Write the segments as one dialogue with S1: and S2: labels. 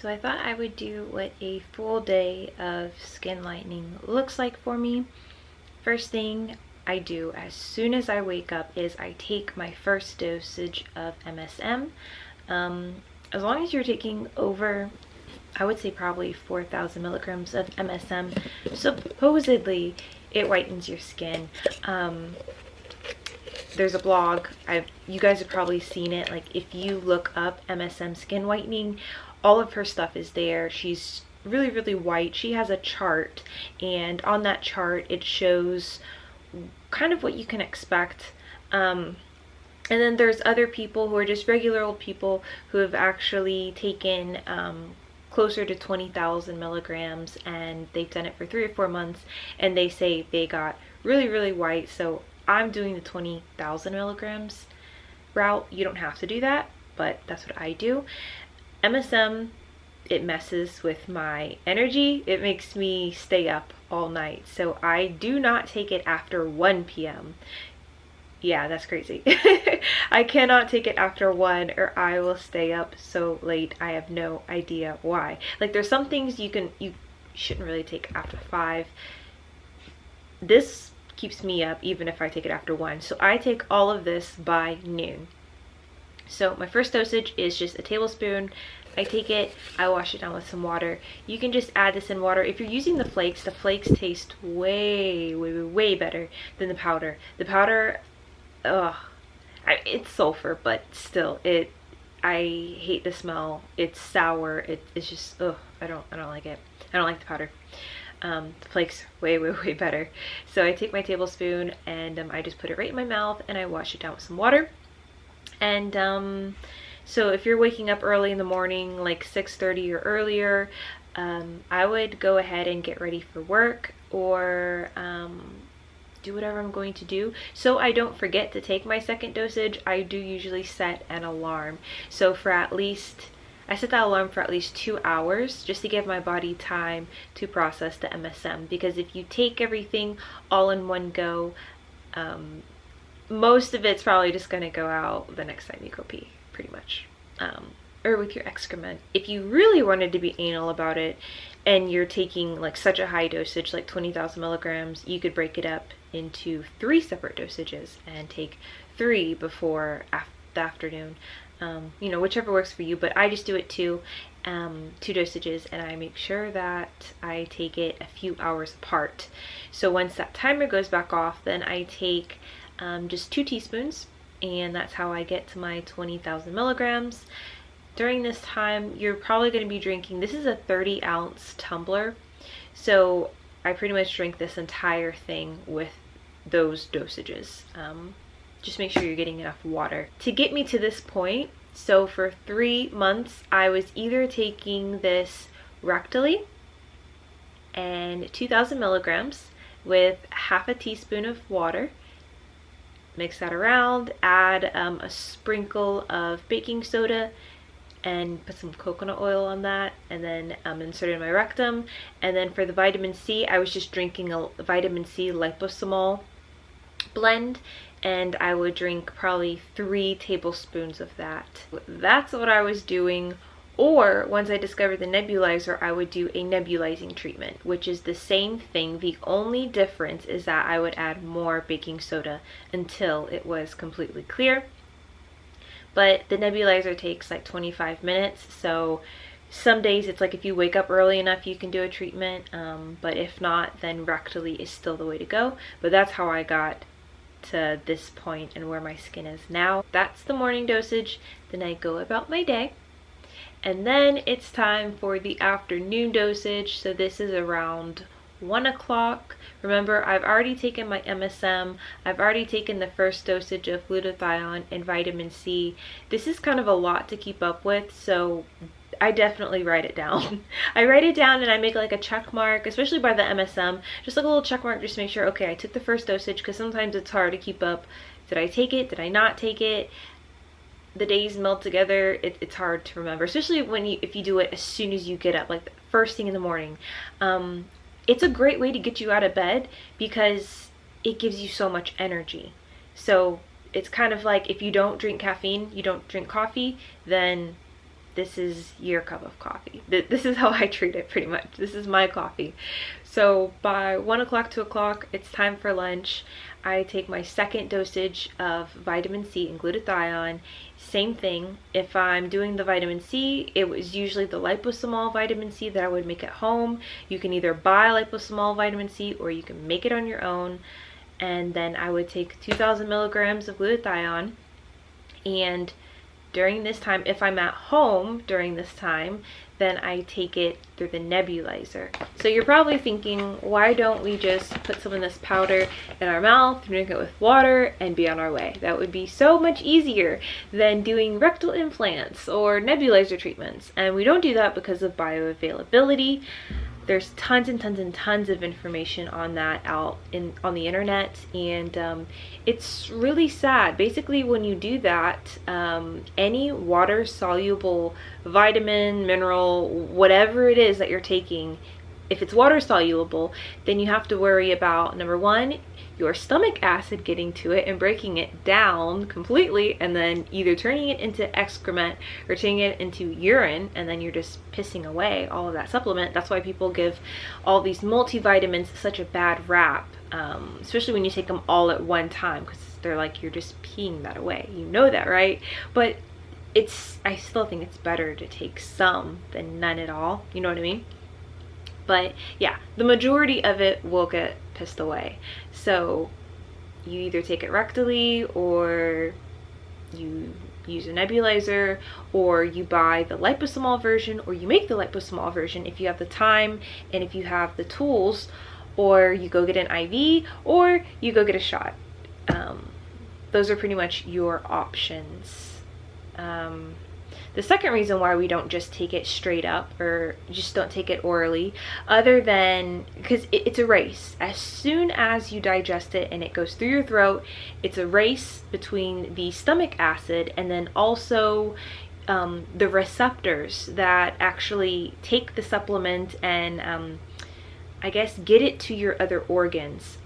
S1: So I thought I would do what a full day of skin lightening looks like for me. First thing I do as soon as I wake up is I take my first dosage of MSM. As long as you're taking over, I would say probably 4,000 milligrams of MSM, supposedly it whitens your skin. There's a blog, you guys have probably seen it, like if you look up MSM skin whitening, all of her stuff is there. She's really white. She has a chart, and on that chart it shows kind of what you can expect. And then there's other people who are just regular old people who have actually taken closer to 20,000 milligrams, and they've done it for 3 or 4 months, and they say they got really white. So I'm doing the 20,000 milligrams route. You don't have to do that, but that's what I do. MSM, it messes with my energy. It makes me stay up all night. So I do not take it after 1 p.m. Yeah, that's crazy. I cannot take it after 1 or I will stay up so late. I have no idea why. Like there's some things you shouldn't really take after 5. This keeps me up even if I take it after 1. So I take all of this by noon. So my first dosage is just a tablespoon. I take it, I wash it down with some water. You can just add this in water. If you're using the flakes taste way better than the powder. The powder, it's sulfur, but still, I hate the smell. It's sour. It's just, I don't like it. I don't like the powder. The flakes way better. So I take my tablespoon and I just put it right in my mouth and I wash it down with some water. And so if you're waking up early in the morning, like 6:30 or earlier, I would go ahead and get ready for work or do whatever I'm going to do. So I don't forget to take my second dosage, I do usually set an alarm. So I set that alarm for at least 2 hours just to give my body time to process the MSM. Because if you take everything all in one go, most of it's probably just going to go out the next time you go pee, pretty much. Or with your excrement. If you really wanted to be anal about it and you're taking like such a high dosage, like 20,000 milligrams, you could break it up into 3 separate dosages and take 3 before the afternoon. Whichever works for you, but I just do it 2 dosages, and I make sure that I take it a few hours apart. So once that timer goes back off, then I take just 2 teaspoons, and that's how I get to my 20,000 milligrams. During this time, you're probably going to be drinking, this is a 30-ounce tumbler, so I pretty much drink this entire thing with those dosages. Just make sure you're getting enough water. To get me to this point, so for 3 months, I was either taking this rectally and 2,000 milligrams with half a teaspoon of water. Mix that around, add a sprinkle of baking soda and put some coconut oil on that, and then insert it in my rectum. And then for the vitamin C, I was just drinking a vitamin C liposomol blend, and I would drink probably 3 tablespoons of that. That's what I was doing. Or once I discovered the nebulizer, I would do a nebulizing treatment, which is the same thing. The only difference is that I would add more baking soda until it was completely clear. But the nebulizer takes like 25 minutes, so some days it's like if you wake up early enough you can do a treatment, but if not, then rectally is still the way to go. But that's how I got to this point and where my skin is now. That's the morning dosage. Then I go about my day. And then it's time for the afternoon dosage. So this is around 1 o'clock. Remember, I've already taken my MSM. I've already taken the first dosage of glutathione and vitamin C. This is kind of a lot to keep up with, so I definitely write it down. I write it down and I make like a check mark, especially by the MSM, just like a little check mark just to make sure, okay, I took the first dosage, because sometimes it's hard to keep up. Did I take it? Did I not take it? The days meld together. It's hard to remember, especially if you do it as soon as you get up, like the first thing in the morning. It's a great way to get you out of bed because it gives you so much energy. So it's kind of like if you don't drink caffeine, you don't drink coffee, then this is your cup of coffee. This is how I treat it pretty much. This is my coffee. So by 1 o'clock, 2 o'clock, it's time for lunch. I take my second dosage of vitamin C and glutathione. Same thing. If I'm doing the vitamin C, it was usually the liposomol vitamin C that I would make at home. You can either buy liposomol vitamin C or you can make it on your own. And then I would take 2,000 milligrams of glutathione. And during this time, if I'm at home during this time, then I take it through the nebulizer. So you're probably thinking, why don't we just put some of this powder in our mouth, drink it with water, and be on our way? That would be so much easier than doing rectal implants or nebulizer treatments. And we don't do that because of bioavailability. There's tons and tons and tons of information on that on the internet, and it's really sad. Basically, when you do that, any water soluble vitamin, mineral, whatever it is that you're taking, if it's water soluble, then you have to worry about, number one, your stomach acid getting to it and breaking it down completely, and then either turning it into excrement or turning it into urine, and then you're just pissing away all of that supplement. That's why people give all these multivitamins such a bad rap, especially when you take them all at one time, because they're like, you're just peeing that away. You know that, right? But I still think it's better to take some than none at all. You know what I mean? But yeah, the majority of it will get pissed away. So you either take it rectally, or you use a nebulizer, or you buy the liposomol version, or you make the liposomol version if you have the time and if you have the tools, or you go get an IV, or you go get a shot. Those are pretty much your options. The second reason why we don't just take it straight up, or just don't take it orally, other than because it's a race. As soon as you digest it and it goes through your throat, it's a race between the stomach acid and then also the receptors that actually take the supplement and I guess get it to your other organs.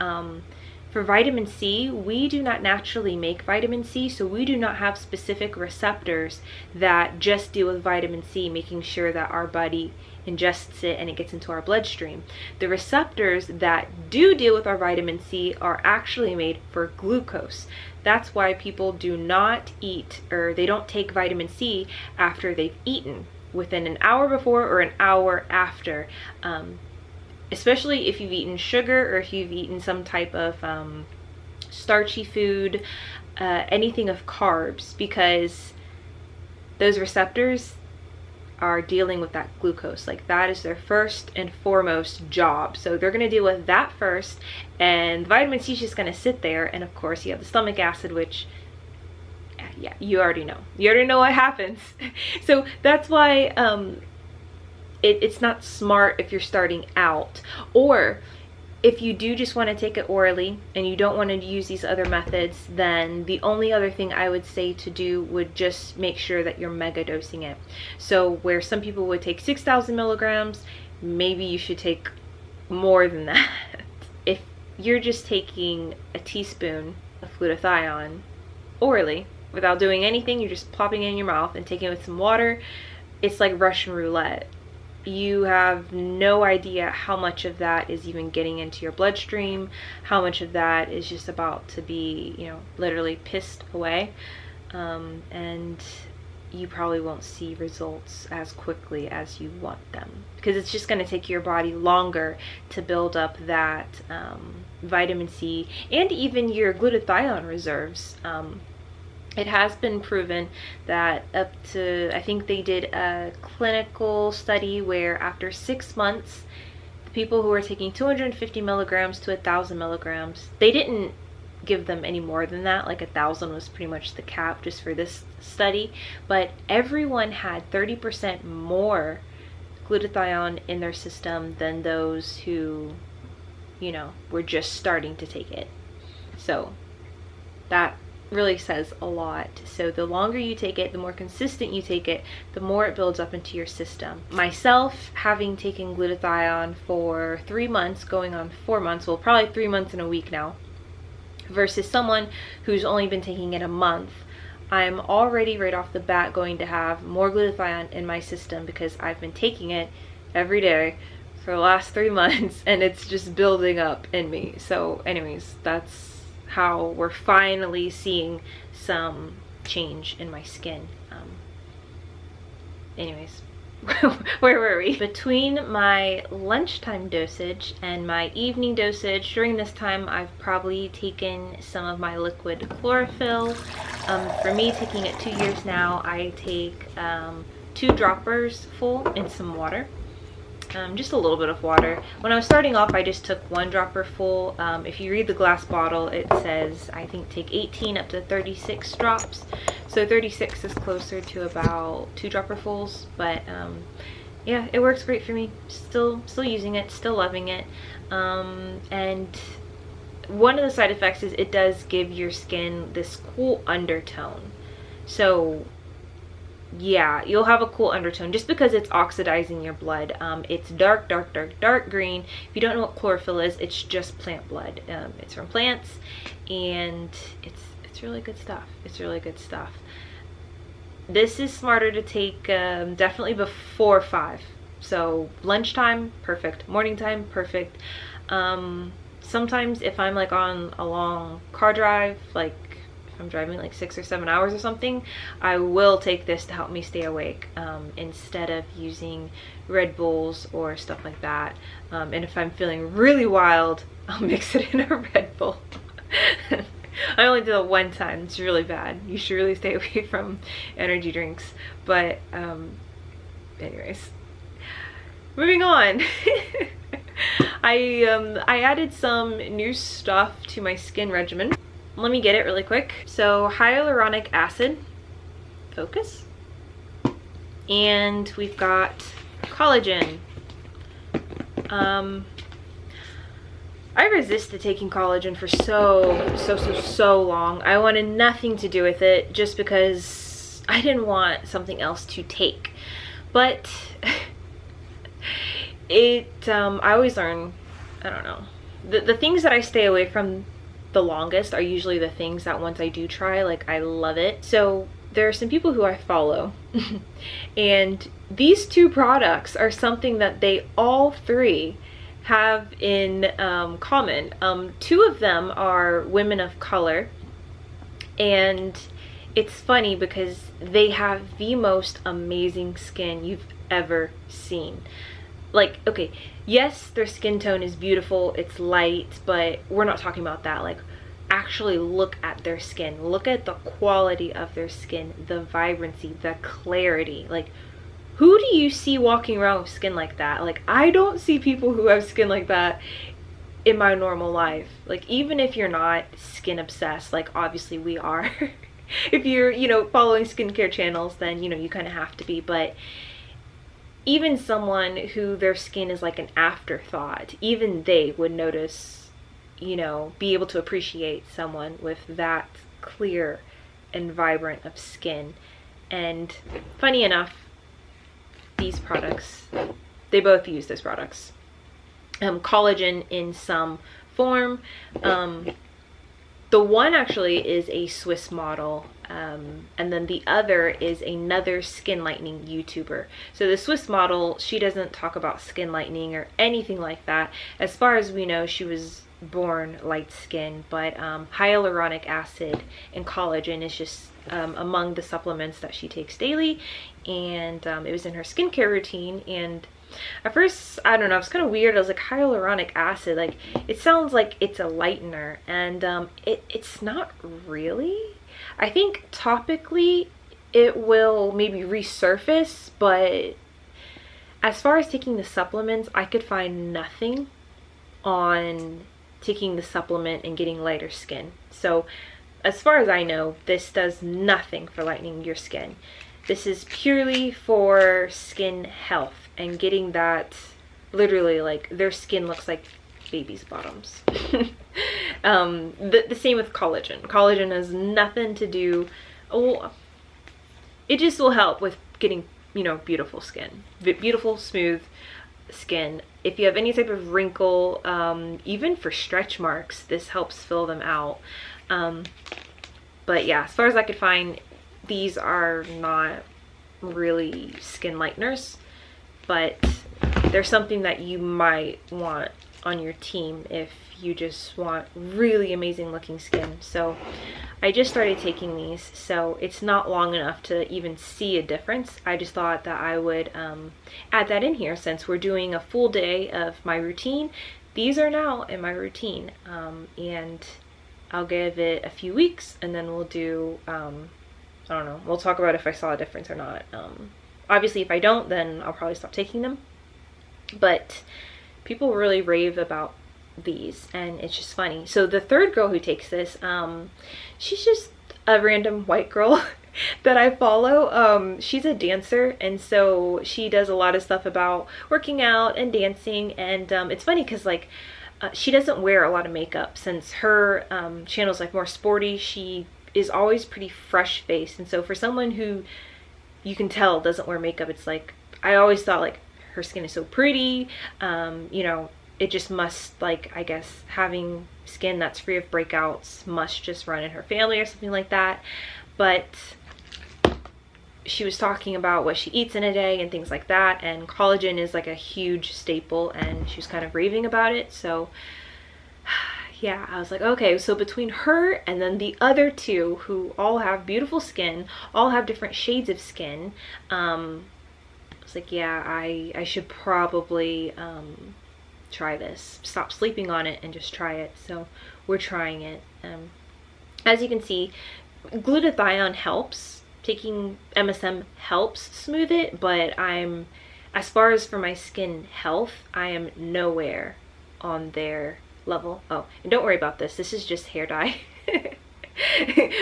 S1: For vitamin C, we do not naturally make vitamin C, so we do not have specific receptors that just deal with vitamin C, making sure that our body ingests it and it gets into our bloodstream. The receptors that do deal with our vitamin C are actually made for glucose. That's why people do not eat, or they don't take vitamin C after they've eaten, within an hour before or an hour after. Especially if you've eaten sugar, or if you've eaten some type of starchy food, anything of carbs, because those receptors are dealing with that glucose. Like, that is their first and foremost job. So they're going to deal with that first, and vitamin C is just going to sit there. And of course you have the stomach acid, which yeah, you already know what happens. So that's why it's not smart if you're starting out, or if you do just want to take it orally and you don't want to use these other methods, then the only other thing I would say to do would just make sure that you're mega dosing it. So where some people would take 6,000 milligrams, maybe you should take more than that. If you're just taking a teaspoon of glutathione orally without doing anything, you're just plopping it in your mouth and taking it with some water, it's like Russian roulette. You have no idea how much of that is even getting into your bloodstream, how much of that is just about to be, literally pissed away. And you probably won't see results as quickly as you want them, because it's just going to take your body longer to build up that vitamin C and even your glutathione reserves. It has been proven that up to, I think they did a clinical study where after 6 months, the people who were taking 250 milligrams to 1,000 milligrams, they didn't give them any more than that. Like 1,000 was pretty much the cap just for this study, but everyone had 30% more glutathione in their system than those who, were just starting to take it. So that really says a lot. So the longer you take it, the more consistent you take it, the more it builds up into your system. Myself, having taken glutathione for 3 months, going on 4 months, well, probably 3 months and a week now, versus someone who's only been taking it a month, I'm already right off the bat going to have more glutathione in my system because I've been taking it every day for the last 3 months, and it's just building up in me. So anyways, that's how we're finally seeing some change in my skin. Anyways, where were we? Between my lunchtime dosage and my evening dosage, during this time I've probably taken some of my liquid chlorophyll. For me, taking it 2 years now, I take 2 droppers full in some water. Just a little bit of water. When I was starting off, I just took 1 dropper full. If you read the glass bottle, it says I think take 18 up to 36 drops. So 36 is closer to about 2 dropper fulls, but yeah, it works great for me. Still using it, still loving it. And one of the side effects is it does give your skin this cool undertone. So yeah, you'll have a cool undertone just because it's oxidizing your blood. It's dark green. If you don't know what chlorophyll is, it's just plant blood. It's from plants, and it's really good stuff. It's really good stuff. This is smarter to take definitely before 5. So lunchtime, perfect. Morning time, perfect. Sometimes if I'm like on a long car drive, like if I'm driving like 6 or 7 hours or something, I will take this to help me stay awake instead of using Red Bulls or stuff like that. And if I'm feeling really wild, I'll mix it in a Red Bull. I only did it one time. It's really bad. You should really stay away from energy drinks. But anyways, moving on. I added some new stuff to my skin regimen. Let me get it really quick. So hyaluronic acid, focus, and we've got collagen. I resisted taking collagen for so long. I wanted nothing to do with it just because I didn't want something else to take. But I always learn, I don't know. The things that I stay away from the longest are usually the things that once I do try, like, I love it. So there are some people who I follow and these 2 products are something that they all 3 have in common. 2 of them are women of color, and it's funny because they have the most amazing skin you've ever seen. Like, okay, yes, their skin tone is beautiful, it's light, but we're not talking about that. Like, actually look at their skin. Look at the quality of their skin, the vibrancy, the clarity. Like, who do you see walking around with skin like that? Like, I don't see people who have skin like that in my normal life. Like, even if you're not skin obsessed, like obviously we are. If you're, you know, following skincare channels, then, you know, you kind of have to be. But even someone who their skin is like an afterthought, even they would notice, you know, be able to appreciate someone with that clear and vibrant of skin. And funny enough, these products, they both use those products. Collagen in some form. The one actually is a Swiss model, and then the other is another skin lightening YouTuber. So the Swiss model, she doesn't talk about skin lightening or anything like that. As far as we know, she was born light skin, but hyaluronic acid and collagen is just among the supplements that she takes daily, and it was in her skincare routine. And at first, I don't know, it's kind of weird. I was like, hyaluronic acid, like, it sounds like it's a lightener, and it's not really. I think topically it will maybe resurface, but as far as taking the supplements, I could find nothing on taking the supplement and getting lighter skin. So as far as I know, this does nothing for lightening your skin. This is purely for skin health and getting that, literally, like, their skin looks like babies' bottoms. The same with collagen. Collagen has nothing to do, it just will help with getting, you know, beautiful skin. Beautiful, smooth skin. If you have any type of wrinkle, even for stretch marks, this helps fill them out. But yeah, as far as I could find, these are not really skin lighteners, but they're something that you might want on your team if you just want really amazing looking skin. So I just started taking these, so it's not long enough to even see a difference. I just thought that I would add that in here since we're doing a full day of my routine. These are now in my routine, and I'll give it a few weeks and then we'll do, I don't know, we'll talk about if I saw a difference or not. Obviously if I don't, then I'll probably stop taking them, but people really rave about these and it's just funny. So the third girl who takes this, she's just a random white girl that I follow. She's a dancer, and so she does a lot of stuff about working out and dancing, and it's funny because like she doesn't wear a lot of makeup since her channel's like more sporty. She is always pretty fresh faced, and so for someone who you can tell doesn't wear makeup, it's like I always thought like her skin is so pretty, you know, it just must, like, I guess having skin that's free of breakouts must just run in her family or something like that. But she was talking about what she eats in a day and things like that, and collagen is like a huge staple, and she was kind of raving about it. So yeah, I was like, okay, so between her and then the other two who all have beautiful skin, all have different shades of skin, I was like, yeah, I should probably try this, stop sleeping on it and just try it. So we're trying it. As you can see, glutathione helps. Taking MSM helps smooth it, but as far as for my skin health, I am nowhere on their level. Oh, and don't worry about this. This is just hair dye.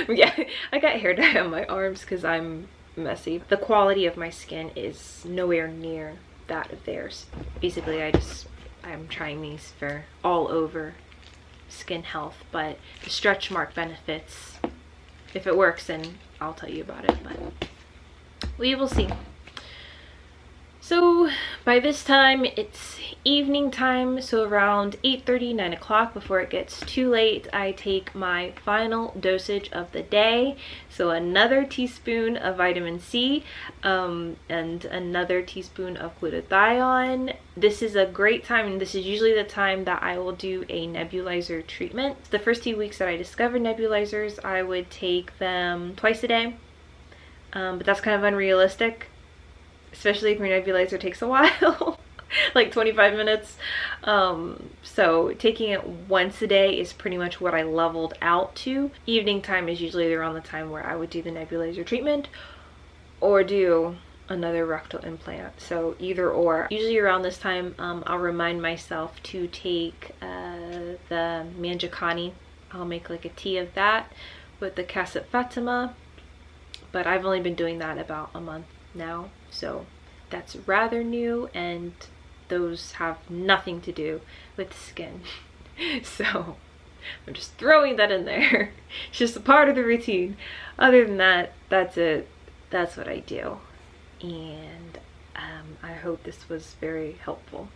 S1: Yeah, I got hair dye on my arms because I'm messy. The quality of my skin is nowhere near that of theirs. Basically, I'm trying these for all over skin health, but the stretch mark benefits, if it works, then I'll tell you about it, but we will see. So by this time it's evening time, so around 8:30, 9 o'clock, before it gets too late, I take my final dosage of the day. So another teaspoon of vitamin C and another teaspoon of glutathione. This is a great time, and this is usually the time that I will do a nebulizer treatment. The first 2 weeks that I discovered nebulizers, I would take them twice a day, but that's kind of unrealistic, especially if your nebulizer takes a while, like 25 minutes. So taking it once a day is pretty much what I leveled out to. Evening time is usually around the time where I would do the nebulizer treatment or do another rectal implant. So either or. Usually around this time, I'll remind myself to take the mangiacani. I'll make like a tea of that with the cassia fatima, but I've only been doing that about a month now, so that's rather new, and those have nothing to do with skin. So I'm just throwing that in there. It's just a part of the routine. Other than that, that's it. That's what I do. And I hope this was very helpful.